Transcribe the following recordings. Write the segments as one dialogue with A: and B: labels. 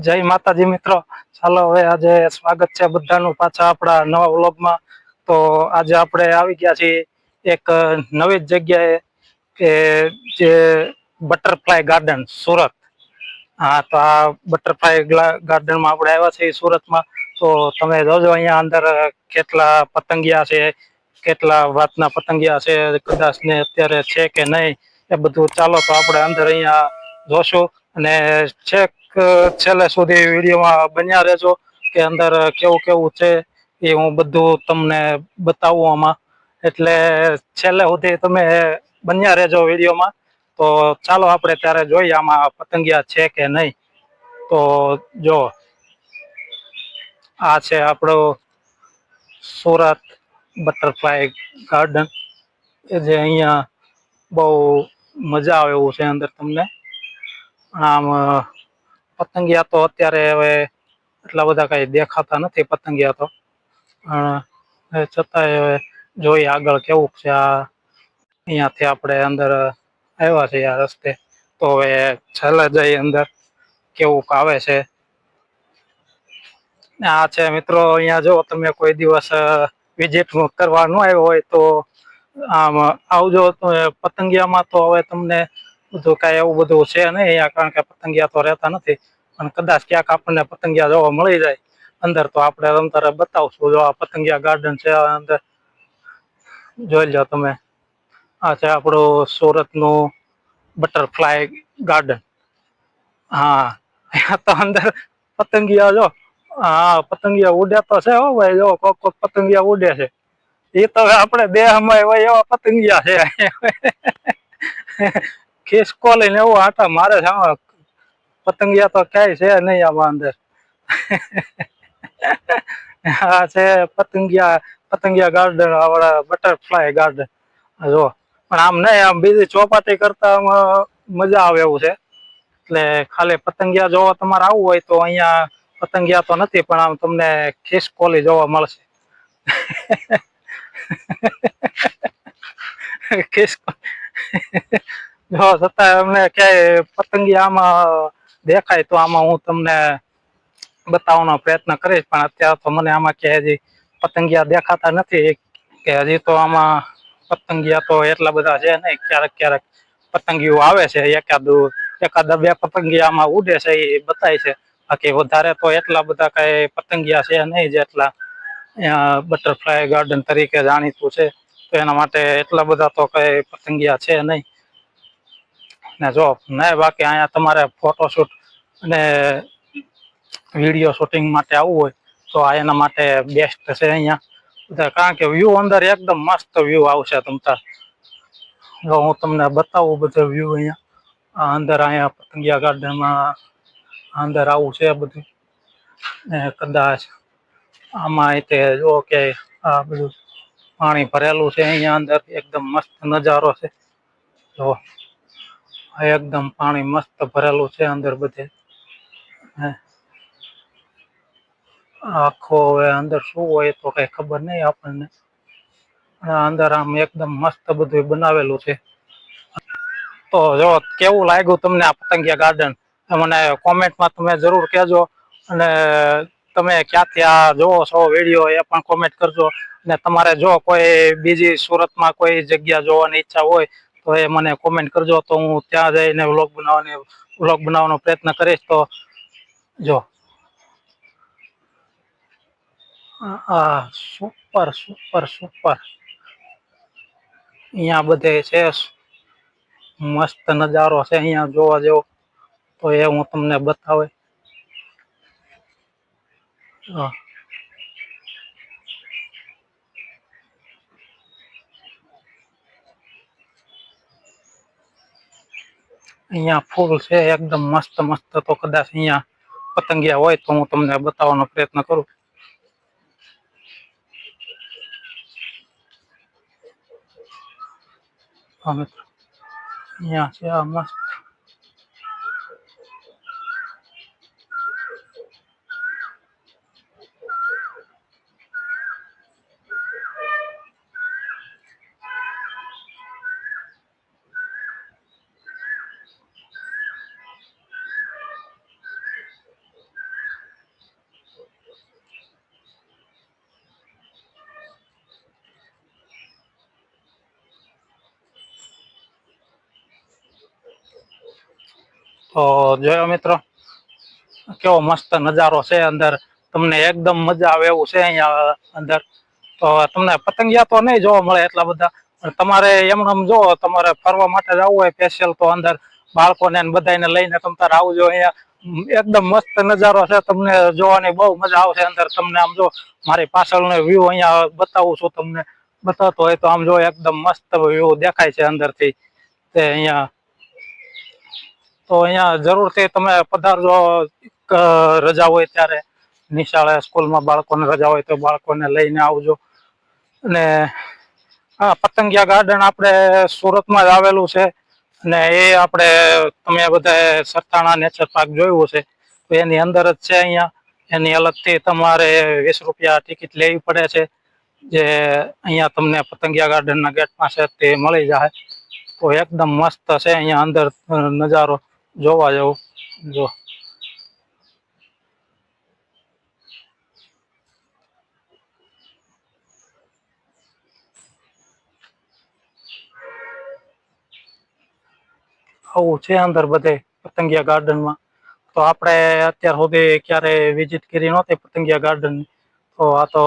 A: જય માતાજી મિત્રો. ચાલો હવે આજે સ્વાગત છે બધાનું પાછા આપણા નવા વ્લોગમાં. તો આજે આપણે આવી ગયા છીએ એક નવી જ જગ્યાએ કે જે બટરફ્લાય ગાર્ડન સુરત. હા, તો આ બટરફ્લાય ગાર્ડનમાં આપણે આવ્યા છીએ સુરતમાં. તો તમે જોજો અહિયાં અંદર કેટલા પતંગિયા છે, કેટલા વાતના પતંગિયા છે, કદાચ ને અત્યારે છે કે નહીં એ બધું. ચાલો તો આપણે અંદર અહિયાં જોશું અને છેક છેલ્લે સુધી વિડીયોમાં બન્યા રહેજો કે અંદર કેવું કેવું છે એ હું બધું તમને બતાવું આમાં. એટલે છેલ્લે સુધી તમે બન્યા રહેજો વિડીયોમાં. તો ચાલો આપણે ત્યારે જોઈએ આમાં પતંગિયા છે કે નહીં. તો જો આ છે આપણો સુરત બટરફ્લાય ગાર્ડન કે જે અહિયાં બહુ મજા આવે એવું છે અંદર તમને. આમ પતંગિયા તો અત્યારે હવે એટલા બધા કઈ દેખાતા નથી પતંગિયા તો. છતાંય હવે જોઈએ આગળ કેવું છે. આ અહિયાંથી આપણે અંદર આવ્યા છે આ રસ્તે. તો હવે છેલ્લે જઈ અંદર કેવુંક આવે છે. આ છે મિત્રો અહિયાં જો તમે કોઈ દિવસ વિઝિટ કરવા ન આવ્યો હોય તો આમ આવજો. તો પતંગિયામાં તો હવે તમને બધું કઈ એવું બધું છે નહી અહીંયા, કારણ કે પતંગિયા તો રહેતા નથી. પણ કદાચ ક્યાંક આપણને પતંગિયા જોવા મળી જાય અંદર તો આપણે અંદર બતાવશું. જો આ પતંગિયા ગાર્ડન છે અંદર જોઈ લો તમે. આ છે આપણું સુરતનું બટરફ્લાય ગાર્ડન. હા, તો અંદર પતંગિયા જો. હા, પતંગિયા ઉડે તો છે હો ભાઈ. જો કોક કોક પતંગિયા ઉડે છે. એ તો આપણે દેહમાં હોય એવા પતંગિયા છે. ખિસકોલી એવું આટા મારે છે. પતંગિયા તો ક્યાંય છે નહીં આમાં અંદર. હા, છે પતંગિયા ગાર્ડન આપણા બટરફ્લાય ગાર્ડન. જો પણ આમ નહીં, આમ બીજી ચોપાટી કરતા મજા આવે એવું છે. એટલે ખાલી પતંગિયા જોવા તમારે આવવું હોય તો અહિયાં પતંગિયા તો નથી, પણ આમ તમને ખિસકોલી જોવા મળશે. જો છતાં અમને ક્યાંય પતંગિયા આમાં દેખાય તો આમાં હું તમને બતાવવાનો પ્રયત્ન કરીશ. પણ અત્યારે તો મને આમાં ક્યાંય હજી પતંગિયા દેખાતા નથી. કે હજી તો આમાં પતંગિયા તો એટલા બધા છે નહીં. ક્યારેક ક્યારેક પતંગિયું આવે છે. એકાદા બે પતંગિયામાં ઉડે છે એ બતાય છે. બાકી વધારે તો એટલા બધા કઈ પતંગિયા છે નહીં જેટલા બટરફ્લાય ગાર્ડન તરીકે જાણીતું છે. તો એના માટે એટલા બધા તો કઈ પતંગિયા છે નહીં. ને જો નહીં બાકી અહીંયા તમારે ફોટોશૂટ અને વિડીયો શૂટિંગ માટે આવવું હોય તો આ એના માટે બેસ્ટ છે અહીંયા. કારણ કે વ્યૂ અંદર એકદમ મસ્ત વ્યૂ આવશે તમતાર. હું તમને બતાવું બધો વ્યૂ અહીંયા. અંદર અહીંયા પતંગિયા ગાર્ડનમાં અંદર આવું છે બધું. કદાચ આમાં તે જો કે આ બધું પાણી ભરેલું છે અહીંયા અંદર. એકદમ મસ્ત નજારો છે. તો એકદમ પાણી મસ્ત ભરેલું છે અંદર બધે. આખો હવે અંદર શું હોય તો કઈ ખબર નહીં આપણને. અંદર આમ એકદમ મસ્ત બધું બનાવેલું છે. તો જો કેવું લાગ્યું તમને આ પતંગિયા ગાર્ડન મને કોમેન્ટમાં તમે જરૂર કહેજો. અને તમે ક્યાંથી આ જોવો છો વિડીયો એ પણ કોમેન્ટ કરજો. ને તમારે જો કોઈ બીજી સુરતમાં કોઈ જગ્યા જોવાની ઈચ્છા હોય તો એ મને કોમેન્ટ કરજો. તો હું ત્યાં જઈને વ્લોગ બનાવવાનો પ્રયત્ન કરીશ. તો જો સુપર સુપર સુપર અહીંયા બધે છે. મસ્ત નજારો છે અહીંયા જોવા જેવો. તો એ હું તમને બતાવે. અહીંયા ફૂલ છે એકદમ મસ્ત મસ્ત. તો કદાચ અહીંયા પતંગિયા હોય તો હું તમને બતાવવાનો પ્રયત્ન કરું. અહીંયા છે આ મસ્ત. તો જોયો મિત્રો, કેવો મસ્ત નજારો છે અંદર. તમને એકદમ મજા આવે એવું છે અહીંયા અંદર. તો તમને પતંગિયા તો નહીં જોવા મળે એટલા બધા, પણ તમારે એમ જો તમારે ફરવા માટે જવું હોય સ્પેશિયલ, તો અંદર બાળકોને બધાને લઈને તમે તારે આવજો. અહીંયા એકદમ મસ્ત નજારો છે, તમને જોવાની બહુ મજા આવશે અંદર. તમને આમ જો મારી પાછળનો વ્યૂ અહીંયા બતાવું છું, તમને બતાવતો હોય તો આમ જો એકદમ મસ્ત વ્યૂ દેખાય છે અંદરથી તે અહીંયા. તો અહીંયા જરૂરથી તમે પધારજો, રજા હોય ત્યારે, નિશાળે સ્કૂલમાં બાળકોને રજા હોય તો બાળકોને લઈને આવજો. અને હા, પતંગિયા ગાર્ડન આપણે સુરતમાં જ આવેલું છે. અને એ આપણે તમે બધા સરથાણા નેચર પાર્ક જોયું છે, તો એની અંદર જ છે અહીંયા. એની અલગથી તમારે 20 રૂપિયા ટિકિટ લેવી પડે છે, જે અહીંયા તમને પતંગિયા ગાર્ડનના ગેટ પાસે તે મળી જાય. તો એકદમ મસ્ત છે અહીંયા અંદર નજારો જોવા જેવું. જો આવું છે અંદર બધે પતંગિયા ગાર્ડનમાં. તો આપણે અત્યાર સુધી ક્યારે વિઝિટ કરી નહોતી પતંગિયા ગાર્ડન. તો આ તો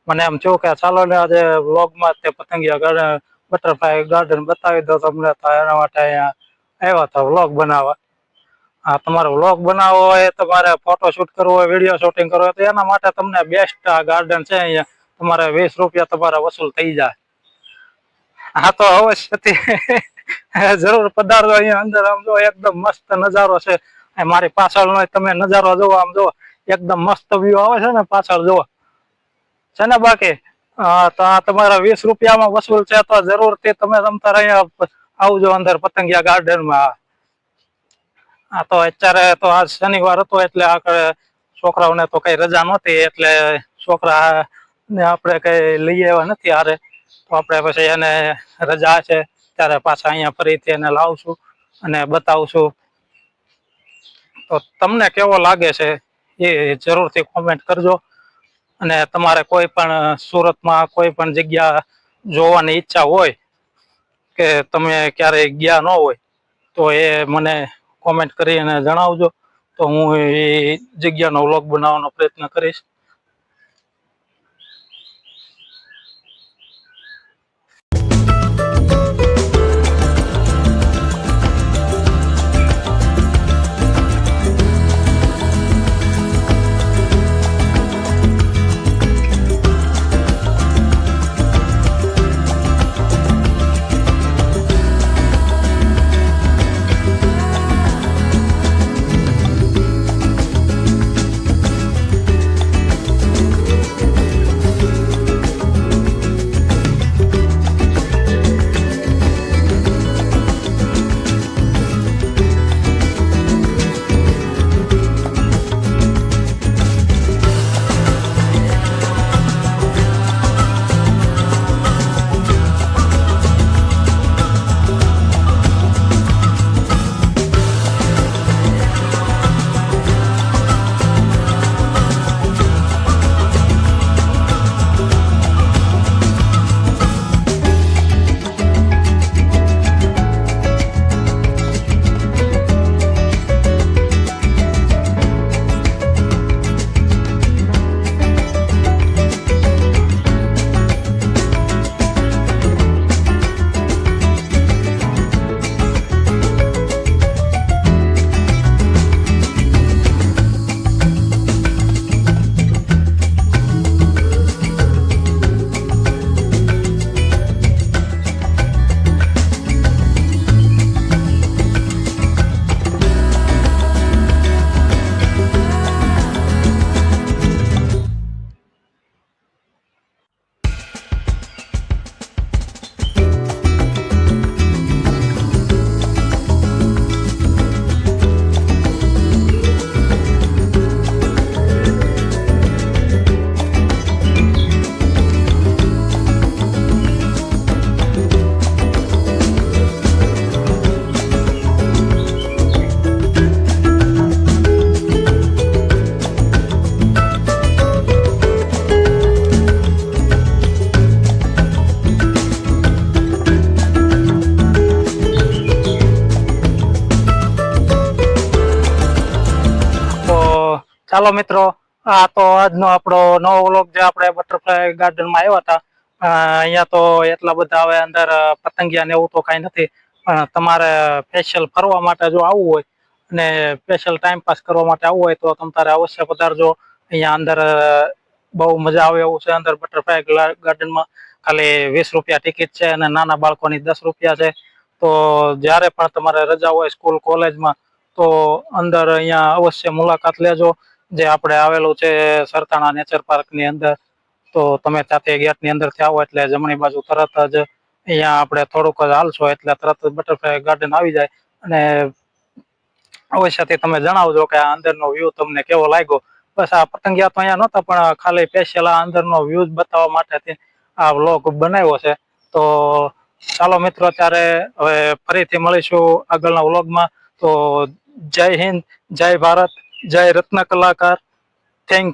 A: મને એમ થયું કે ચાલો ને આજે વ્લોગમાં તે પતંગિયા ગાર્ડન, બટરફ્લાય ગાર્ડન બતાવી દો તમને. તો એના માટે અહીંયા આવ્યા હતા વ્લોગ બનાવવા. હા, તમારો વ્લોગ બનાવવો હોય, તમારે ફોટો શૂટ કરવો હોય, વિડીયો શૂટિંગ કરવો હોય, તો એના માટે તમને બેસ્ટ આ ગાર્ડન છે અહીંયા. તમારે 20 રૂપિયા તમારા વસૂલ થઈ જાય. હા, તો અવશ્યથી જરૂર પધારજો અહીંયા અંદર. આમ જો એકદમ મસ્ત નજારો છે. મારી પાછળનો તમે નજારો જોવો, આમ જો એકદમ મસ્ત વ્યૂ આવે છે ને પાછળ જોવો છે ને. બાકી તો આ તમારા 20 રૂપિયામાં વસૂલ છે, તો જરૂરથી તમે તમતાર અહીંયા આવજો અંદર પતંગિયા ગાર્ડનમાં. હા, તો અત્યારે તો આજ શનિવાર હતો એટલે આગળ છોકરાઓને તો કઈ રજા નહોતી, એટલે છોકરાને આપણે કઈ લઈ આવ્યા નથી હારે. તો આપણે પછી એને રજા છે ત્યારે પાછા અહીંયા ફરીથી એને લાવશું અને બતાવશું. તો તમને કેવો લાગે છે એ જરૂરથી કોમેન્ટ કરજો. અને તમારે કોઈ પણ સુરતમાં કોઈ પણ જગ્યા જોવાની ઈચ્છા હોય કે તમે ક્યારેય ગયા ન હોય, તો એ મને કોમેન્ટ કરીને જણાવજો. તો હું એ જગ્યાનો વ્લોગ બનાવવાનો પ્રયત્ન કરીશ. ચાલો મિત્રો, આ તો આજનો આપણો નવો વ્લોગ જે આપણે બટરફ્લાય ગાર્ડનમાં આવ્યા હતા. અહીંયા તો એટલા બધા હવે અંદર પતંગિયા ને એવું તો કાંઈ નથી, પણ તમારે સ્પેશિયલ ફરવા માટે જો આવવું હોય અને સ્પેશિયલ ટાઈમ પાસ કરવા માટે આવવું હોય તો તમારે અવશ્ય પધારજો. અહીંયા અંદર બહુ મજા આવે એવું છે. અંદર બટરફ્લાય ગાર્ડનમાં ખાલી 20 રૂપિયા ટિકિટ છે અને નાના બાળકોની 10 રૂપિયા છે. તો જ્યારે પણ તમારે રજા હોય સ્કૂલ કોલેજમાં તો અંદર અહીંયા અવશ્ય મુલાકાત લેજો. જે આપણે આવેલું છે સરથાણા નેચર પાર્કની અંદર. તો તમે ત્યાંથી ગેટની અંદરથી આવો એટલે જમણી બાજુ તરત જ અહીંયા આપણે થોડુંક જ હાલશો એટલે તરત જ બટરફ્લાય ગાર્ડન આવી જાય. અને અવશ્યથી તમે જણાવજો કે આ અંદરનો વ્યૂ તમને કેવો લાગ્યો. બસ આ પતંગિયા તો અહીંયા નહોતા, પણ ખાલી સ્પેશિયલ આ અંદરનો વ્યૂ જ બતાવવા માટે આ વ્લોગ બનાવ્યો છે. તો ચાલો મિત્રો, ત્યારે હવે ફરીથી મળીશું આગળના વ્લોગમાં. તો જય હિન્દ, જય ભારત, જય રત્ન કલાકાર. થેન્ક